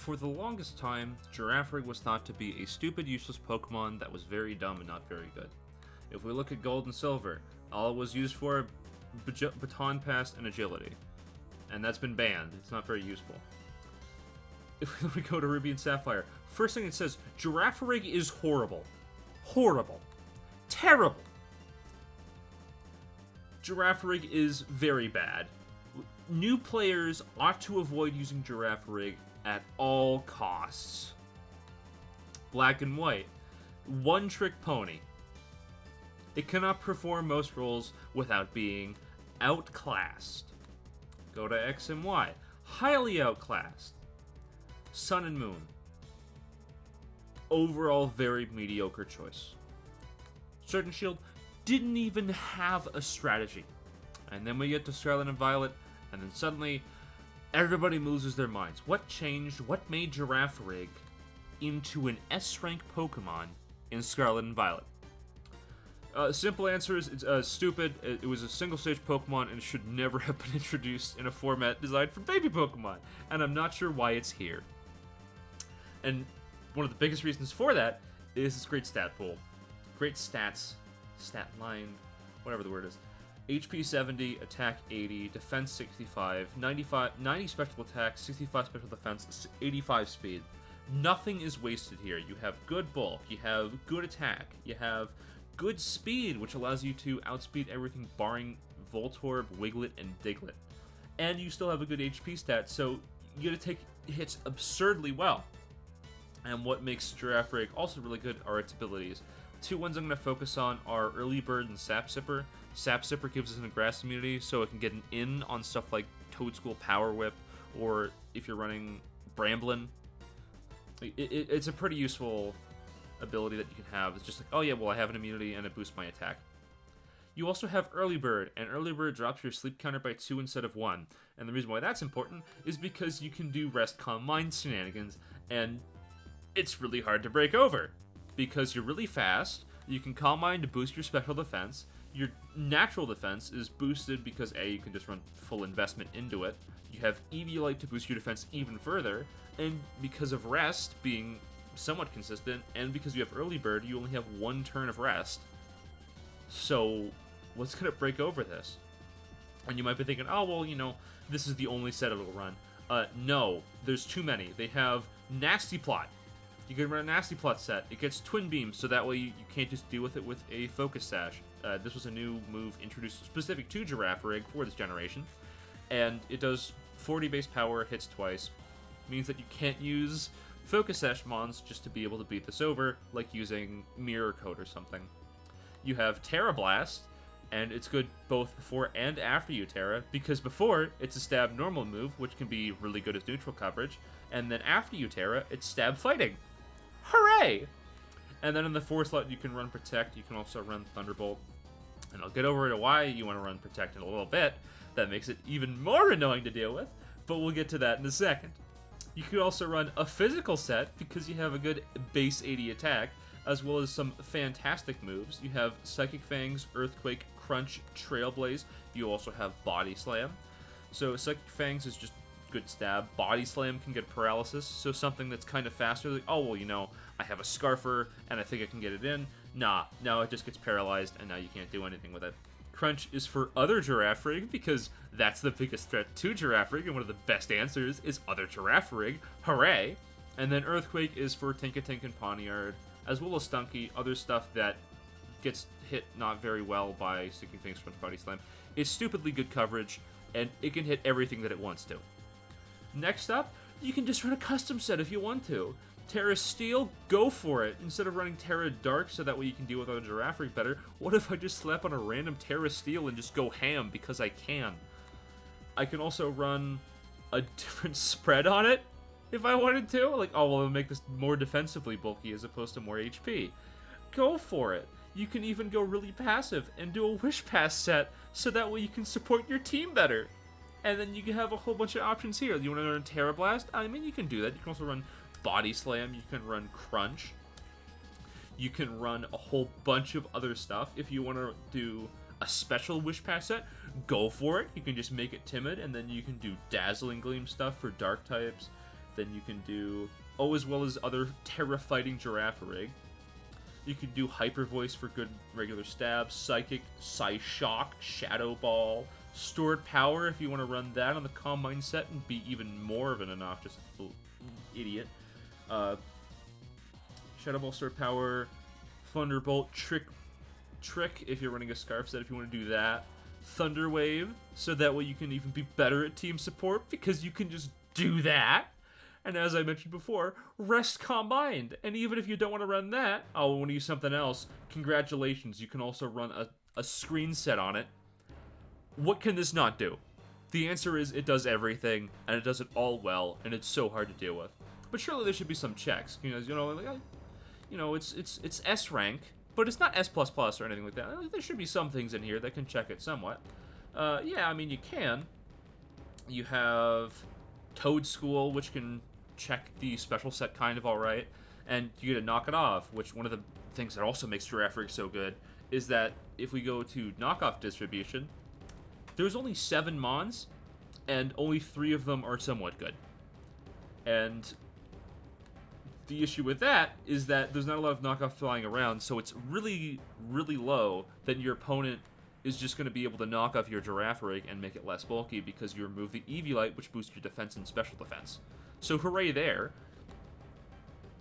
For the longest time, Girafarig was thought to be a stupid, useless Pokemon that was very dumb and not very good. If we look at Gold and Silver, all it was used for, Baton Pass and Agility. And that's been banned. It's not very useful. If we go to Ruby and Sapphire, first thing it says, Girafarig is horrible. Horrible. Terrible. Girafarig is very bad. New players ought to avoid using Girafarig at all costs. Black and White. One-trick pony. It cannot perform most roles without being outclassed. Go to X and Y. Highly outclassed. Sun and Moon. Overall, very mediocre choice. Sword and Shield didn't even have a strategy. And then we get to Scarlet and Violet, and then suddenly, everybody loses their minds. What changed? What made Girafarig into an S-rank Pokemon in Scarlet and Violet? Simple answer is it's stupid. It was a single-stage Pokemon and it should never have been introduced in a format designed for baby Pokemon. And I'm not sure why it's here. And one of the biggest reasons for that is its great stat pool. Great stats, stat line, whatever the word is. HP 70, attack 80, defense 65, 90 special attack, 65 special defense, 85 speed. Nothing is wasted here. You have good bulk, you have good attack, you have good speed, which allows you to outspeed everything barring Voltorb, Wiglet, and Diglett. And you still have a good HP stat, so you get to take hits absurdly well. And what makes Girafarig also really good are its abilities. Two ones I'm going to focus on are Early Bird and Sap Sipper. Sap Sipper gives us a grass immunity, so it can get an in on stuff like Toadschool Power Whip, or if you're running Bramblin. It's a pretty useful ability that you can have. It's just like, oh yeah, well I have an immunity and it boosts my attack. You also have Early Bird, and Early Bird drops your sleep counter by 2 instead of 1. And the reason why that's important is because you can do Rest, Calm, Mind shenanigans, and it's really hard to break over. Because you're really fast, you can Calm Mind to boost your special defense, your natural defense is boosted because A, you can just run full investment into it, you have Eviolite to boost your defense even further, and because of Rest being somewhat consistent, and because you have Early Bird, you only have 1 turn of rest. So, what's going to break over this? And you might be thinking, oh, well, you know, this is the only set it'll run. No, there's too many. They have Nasty Plot. You can run a Nasty Plot set. It gets Twin Beam, so that way you can't just deal with it with a Focus Sash. This was a new move introduced specific to Girafarig for this generation. And it does 40 base power, hits twice. Means that you can't use Focus Sash mons just to be able to beat this over, like using Mirror Coat or something. You have Terra Blast, and it's good both before and after you Terra, because before, it's a stab normal move, which can be really good as neutral coverage, and then after you Terra, it's stab fighting. Hooray! And then in the 4th slot, you can run Protect, you can also run Thunderbolt, and I'll get over to why you want to run Protect in a little bit. That makes it even more annoying to deal with, but we'll get to that in a second. You could also run a physical set because you have a good base 80 attack, as well as some fantastic moves. You have Psychic Fangs, Earthquake, Crunch, Trailblaze. You also have Body Slam. So Psychic Fangs is just good stab. Body Slam can get paralysis, so something that's kind of faster, like, oh, well, you know, I have a Scarfer, and I think I can get it in. Nah, no, it just gets paralyzed, and now you can't do anything with it. Crunch is for other Girafarig, because that's the biggest threat to Girafarig, and one of the best answers is other Girafarig. Hooray! And then Earthquake is for Tinkatink and Pawniard, as well as Stunky, other stuff that gets hit not very well by Sticking Things from Body Slam. It's stupidly good coverage, and it can hit everything that it wants to. Next up, you can just run a custom set if you want to. Terra Steel, go for it. Instead of running Terra Dark so that way you can deal with other Girafarig better, what if I just slap on a random Terra Steel and just go ham because I can? I can also run a different spread on it if I wanted to. Like, oh, well, it'll make this more defensively bulky as opposed to more HP. Go for it. You can even go really passive and do a Wish Pass set so that way you can support your team better. And then you can have a whole bunch of options here. You want to run Terra Blast? I mean, you can do that. You can also run Body Slam. You can run Crunch. You can run a whole bunch of other stuff. If you want to do a special Wish Pass set, go for it. You can just make it timid, and then you can do Dazzling Gleam stuff for Dark types. Then you can do, as well as other Terra-fighting Girafarig. You can do Hyper Voice for good regular stabs, Psychic, Psyshock, Shadow Ball, Stored Power if you want to run that on the Combine set and be even more of an obnoxious little idiot. Shadow Ball, Stored Power, Thunderbolt, Trick if you're running a Scarf set if you want to do that. Thunder Wave, so that way you can even be better at team support because you can just do that. And as I mentioned before, Rest Combined. And even if you don't want to run that, I want to use something else, congratulations, you can also run a screen set on it. What can this not do? The answer is it does everything, and it does it all well, and it's so hard to deal with. But surely there should be some checks. It's S rank, but it's not S++ or anything like that. There should be some things in here that can check it somewhat. Yeah, I mean, you can. You have Toad School, which can check the special set kind of alright, and you get to knock it off, which one of the things that also makes Girafarig so good is that if we go to knockoff distribution, there's only 7 Mons, and only 3 of them are somewhat good. And the issue with that is that there's not a lot of knockoff flying around, so it's really, really low that your opponent is just going to be able to knock off your Girafarig and make it less bulky because you remove the Eviolite, which boosts your defense and special defense. So hooray there.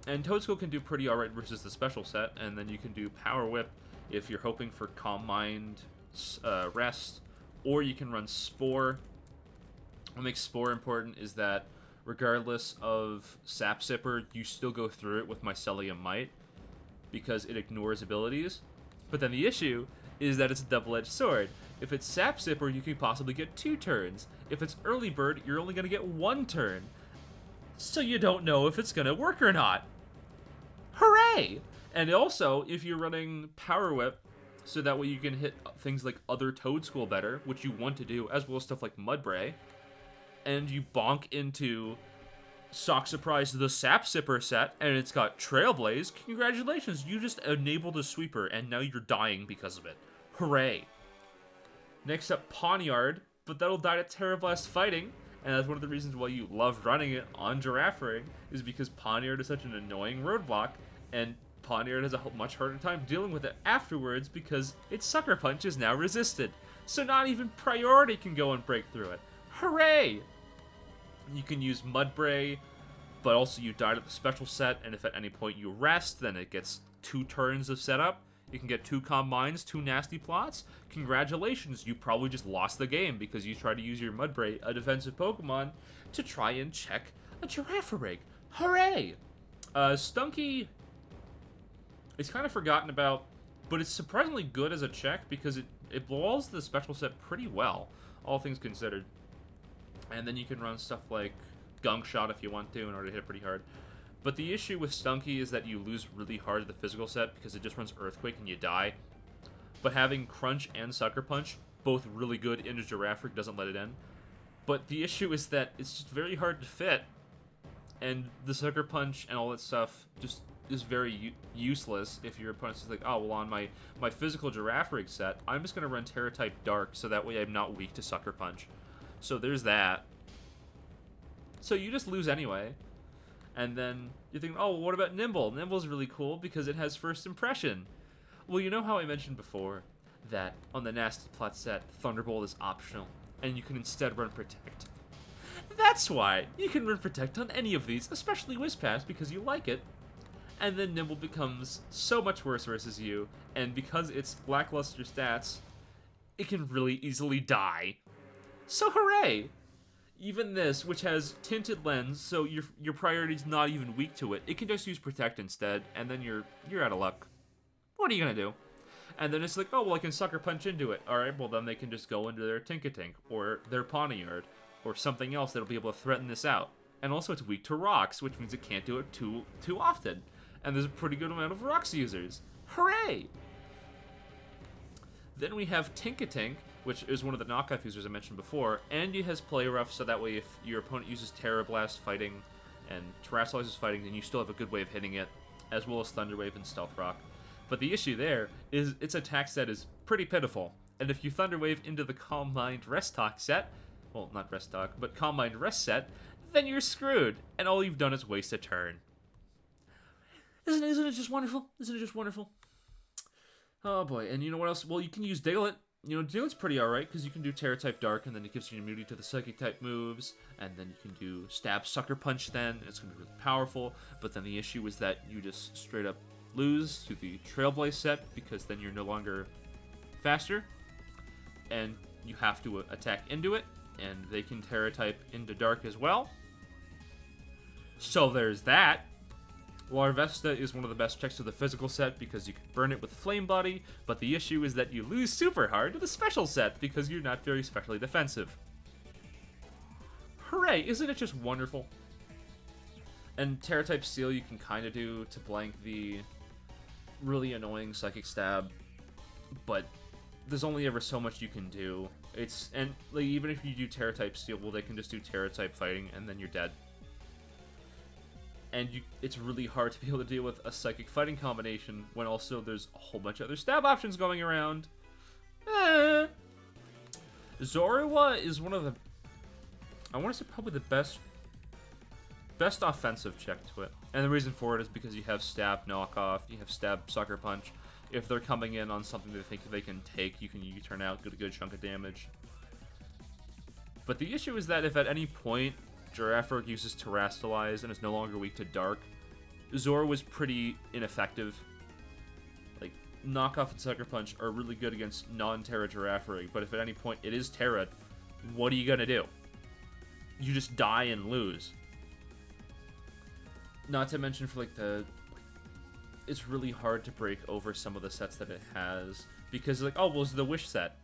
And Toadstool can do pretty alright versus the special set, and then you can do Power Whip if you're hoping for Calm Mind, Rest, or you can run Spore. What makes Spore important is that regardless of Sap Sipper, you still go through it with Mycelium Might because it ignores abilities. But then the issue is that it's a double-edged sword. If it's Sap Sipper, you could possibly get 2 turns. If it's Early Bird, you're only going to get 1 turn. So you don't know if it's going to work or not. Hooray! And also, if you're running Power Whip, so that way you can hit things like other Toad School better, which you want to do, as well as stuff like Mudbray, and you bonk into Sock Surprise the Sap Sipper set, and it's got Trailblaze, congratulations, you just enabled a sweeper, and now you're dying because of it. Hooray. Next up, Pawniard, but that'll die to Terra Blast Fighting, and that's one of the reasons why you love running it on Girafarig, is because Pawniard is such an annoying roadblock, and Pawniard has a much harder time dealing with it afterwards because its Sucker Punch is now resisted, so not even Priority can go and break through it. Hooray! You can use Mudbray, but also you died at the special set, and if at any point you rest, then it gets 2 turns of setup. You can get 2 Combines, 2 Nasty Plots. Congratulations, you probably just lost the game because you tried to use your Mudbray, a defensive Pokemon, to try and check a Girafarig. Hooray! Stunky is kind of forgotten about, but it's surprisingly good as a check because it walls the special set pretty well, all things considered. And then you can run stuff like Gunk Shot if you want to in order to hit pretty hard. But the issue with Stunky is that you lose really hard at the physical set because it just runs Earthquake and you die. But having Crunch and Sucker Punch, both really good into Girafarig, doesn't let it in. But the issue is that it's just very hard to fit, and the Sucker Punch and all that stuff just is very useless if your opponent's just like, oh, well, on my physical Girafarig set, I'm just going to run Terra-type Dark so that way I'm not weak to Sucker Punch. So there's that. So you just lose anyway. And then you think, oh, well, what about Nimble? Nimble's really cool because it has First Impression. Well, you know how I mentioned before that on the Nasty Plot set, Thunderbolt is optional, and you can instead run Protect. That's why you can run Protect on any of these, especially Whispass, because you like it. And then Nimble becomes so much worse versus you, and because it's lackluster stats, it can really easily die. So hooray! Even this, which has Tinted Lens, so your Priority's not even weak to it, it can just use Protect instead, and then you're out of luck. What are you gonna do? And then it's like, oh, well, I can Sucker Punch into it. Alright, well, then they can just go into their Tinkatink, or their Pawniard, or something else that'll be able to threaten this out. And also, it's weak to rocks, which means it can't do it too often. And there's a pretty good amount of rocks users. Hooray! Then we have Tinkatink, which is one of the knockoff users I mentioned before, and it has Play Rough, so that way if your opponent uses Terra Blast fighting and Terrassalizes fighting, then you still have a good way of hitting it, as well as Thunder Wave and Stealth Rock. But the issue there is its attack set is pretty pitiful, and if you Thunder Wave into the Calm Mind Rest Talk set, well, not Rest Talk, but Calm Mind Rest set, then you're screwed, and all you've done is waste a turn. Isn't it just wonderful? Isn't it just wonderful? Oh boy, and you know what else? Well, you can use Diglett. You know, Diglett's pretty alright, because you can do Terra-type Dark, and then it gives you immunity to the Psychic-type moves, and then you can do Stab Sucker Punch then, and it's going to be really powerful, but then the issue is that you just straight up lose to the Trailblaze set, because then you're no longer faster, and you have to attack into it, and they can Terra-type into Dark as well. So there's that. Larvesta is one of the best checks to the physical set because you can burn it with Flame Body, but the issue is that you lose super hard to the special set because you're not very specially defensive. Hooray, isn't it just wonderful? And Terra-type Steel you can kind of do to blank the really annoying Psychic Stab, but there's only ever so much you can do. And like, even if you do Terra-type Steel, well, they can just do Terra-type Fighting, and then you're dead. And it's really hard to be able to deal with a Psychic Fighting combination when also there's a whole bunch of other stab options going around. Zorua is one of the, I want to say probably the best offensive check to it. And the reason for it is because you have Stab Knockoff, you have Stab Sucker Punch. If they're coming in on something they think they can take, you can U-turn out, get a good chunk of damage. But the issue is that if at any point Girafarig uses Terrastalize and is no longer weak to Dark, Zorua was pretty ineffective. Like, Knockoff and Sucker Punch are really good against non-Terra Girafarig, but if at any point it is Terra, what are you gonna do? You just die and lose. Not to mention for like it's really hard to break over some of the sets that it has, because like, oh, well, it's the Wish set.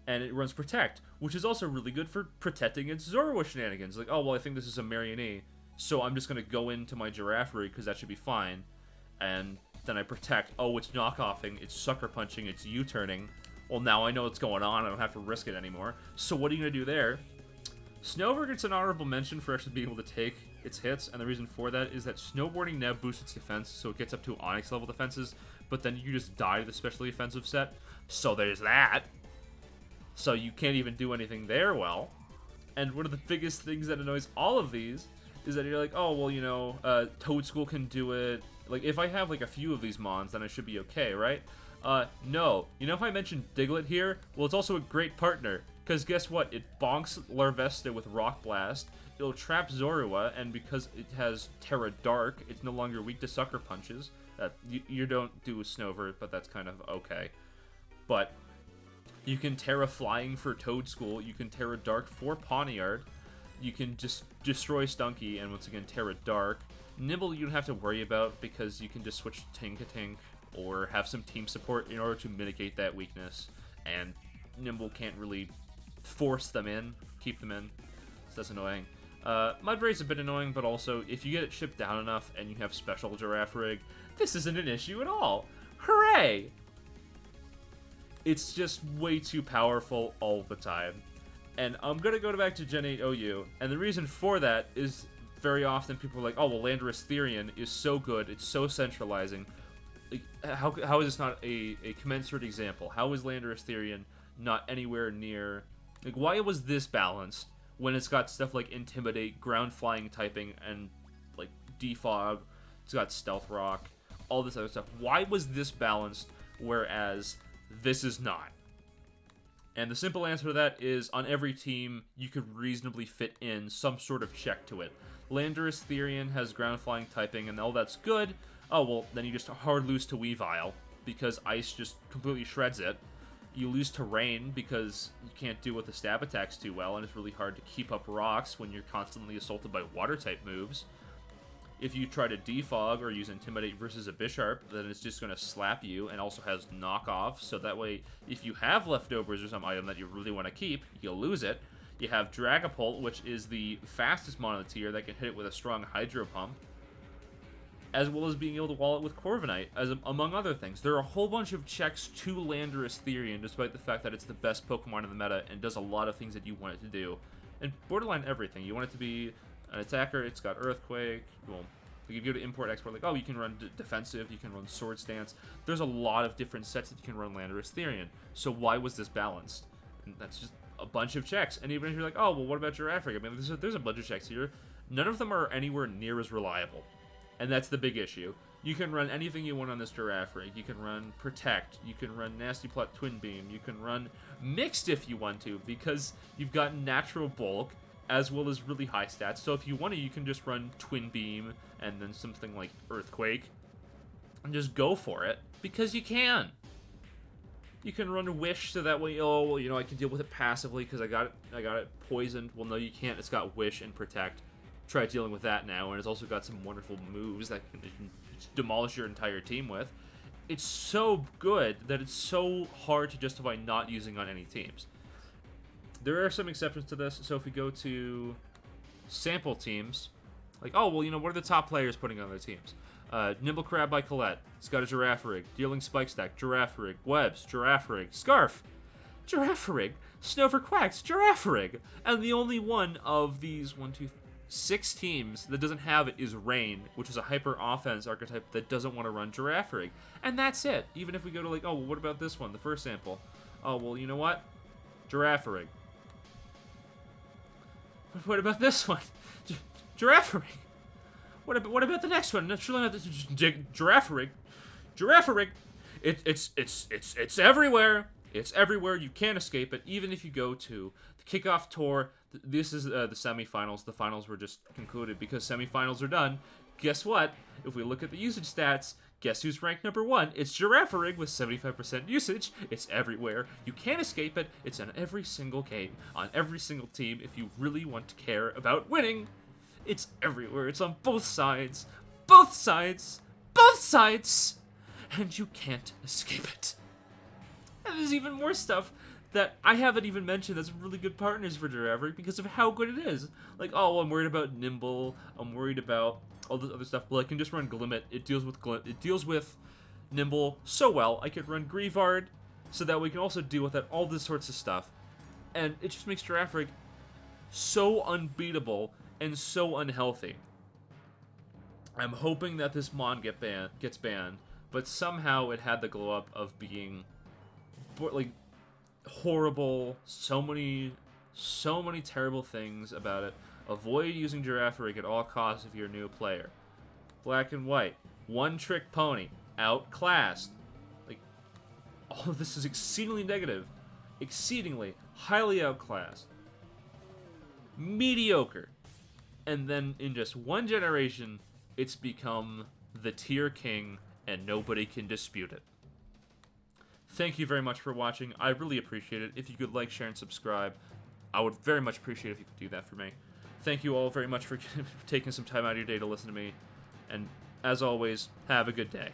And it runs Protect, which is also really good for protecting its Zorua shenanigans. Like, oh, well, I think this is a Marionette, so I'm just going to go into my Girafarig, because that should be fine. And then I Protect. Oh, it's knockoffing, it's Sucker Punching, it's U-turning. Well, now I know what's going on, I don't have to risk it anymore. So what are you going to do there? Snover gets an honorable mention for actually being able to take its hits, and the reason for that is that Snowboarding now boosts its defense, so it gets up to Onyx level defenses, but then you just die to the specially offensive set. So there's that. So you can't even do anything there well. And one of the biggest things that annoys all of these is that you're like, oh, well, you know, Toadstool can do it. Like, if I have, like, a few of these mons, then I should be okay, right? No. You know if I mentioned Diglett here? Well, it's also a great partner. Because guess what? It bonks Larvesta with Rock Blast. It'll trap Zorua, and because it has Terra Dark, it's no longer weak to Sucker Punches. You don't do a Snover, but that's kind of okay. But you can Terra Flying for Toadstool, you can Terra Dark for Pawniard, you can just destroy Stunky, and once again Terra Dark. Nibble you don't have to worry about, because you can just switch to Tink-a-Tink, or have some team support in order to mitigate that weakness, and Nimble can't really force them in, keep them in, so that's annoying. Mudray's a bit annoying, but also, if you get it shipped down enough, and you have Special Girafarig, this isn't an issue at all. Hooray! It's just way too powerful all the time. And I'm going to go back to Gen 8 OU, and the reason for that is very often people are like, oh, well, Landorus Therian is so good, it's so centralizing. Like, how is this not a commensurate example? How is Landorus Therian not anywhere near... Like, why was this balanced when it's got stuff like Intimidate, Ground Flying typing, and, like, Defog, it's got Stealth Rock, all this other stuff. Why was this balanced, whereas this is not? And the simple answer to that is, on every team, you could reasonably fit in some sort of check to it. Landorus Therian has Ground Flying typing, and all that's good. Oh, well, then you just hard lose to Weavile, because Ice just completely shreds it. You lose to Rain, because you can't deal with the stab attacks too well, and it's really hard to keep up rocks when you're constantly assaulted by Water-type moves. If you try to Defog or use Intimidate versus a Bisharp, then it's just going to slap you, and also has Knockoff, so that way, if you have leftovers or some item that you really want to keep, you'll lose it. You have Dragapult, which is the fastest mon on the tier that can hit it with a strong Hydro Pump, as well as being able to wall it with Corviknight, among other things. There are a whole bunch of checks to Landorus Therian, despite the fact that it's the best Pokemon in the meta and does a lot of things that you want it to do. And borderline everything. You want it to be an attacker, it's got Earthquake, well, if you go to Import-Export, like, oh, you can run Defensive, you can run Sword Stance. There's a lot of different sets that you can run Landorus Therian. So why was this balanced? And that's just a bunch of checks. And even if you're like, oh, well, what about Girafarig? I mean, there's a bunch of checks here. none of them are anywhere near as reliable. And that's the big issue. You can run anything you want on this Girafarig. You can run Protect, you can run Nasty Plot Twin Beam, you can run Mixed if you want to, because you've got Natural Bulk, as well as really high stats. So if you want to, you can just run Twin Beam, and then something like Earthquake, and just go for it, because you can. You can run Wish, so that way, oh, well, you know, I can deal with it passively, because I got it poisoned. Well, no, you can't. It's got Wish and Protect. Try dealing with that now, and it's also got some wonderful moves that can demolish your entire team with. It's so good that it's so hard to justify not using on any teams. There are some exceptions to this, so if we go to sample teams, like, oh, well, you know, what are the top players putting on their teams? Nimble Crab by Colette. It's got a Girafarig. Dealing Spike Stack. Girafarig. Webs. Girafarig. Scarf. Girafarig. Snow for Quacks. Girafarig. And the only one of these 6 teams that doesn't have it is Rain, which is a hyper offense archetype that doesn't want to run Girafarig. And that's it. Even if we go to, like, oh, well, what about this one, the first sample? Oh, well, you know what? Girafarig. What about this one? Girafarig. What about the next one? Surely not this. Girafarig. Girafarig. It's everywhere. It's everywhere. You can't escape it. Even if you go to the kickoff tour, this is the semifinals. The finals were just concluded because semifinals are done. Guess what? If we look at the usage stats, guess who's ranked number 1? It's Girafarig with 75% usage. It's everywhere. You can't escape it. It's on every single game, on every single team. If you really want to care about winning, it's everywhere. It's on both sides. Both sides. Both sides. And you can't escape it. And there's even more stuff that I haven't even mentioned that's really good partners for Girafarig because of how good it is. Like, oh, I'm worried about Nimble. I'm worried about all this other stuff. Well, I can just run Glimmet. It deals with Nimble so well. I could run Grievard so that we can also deal with that, all this sorts of stuff. And it just makes Girafarig so unbeatable and so unhealthy. I'm hoping that this Mon gets banned, but somehow it had the glow up of being like horrible, so many terrible things about it. Avoid using Girafarig at all costs if you're a new player. Black and White. One-trick pony. Outclassed. Like, all of this is exceedingly negative. Exceedingly, highly outclassed. Mediocre. And then in just one generation, it's become the tier king, and nobody can dispute it. Thank you very much for watching. I really appreciate it. If you could like, share, and subscribe, I would very much appreciate it if you could do that for me. Thank you all very much for taking some time out of your day to listen to me. And as always, have a good day.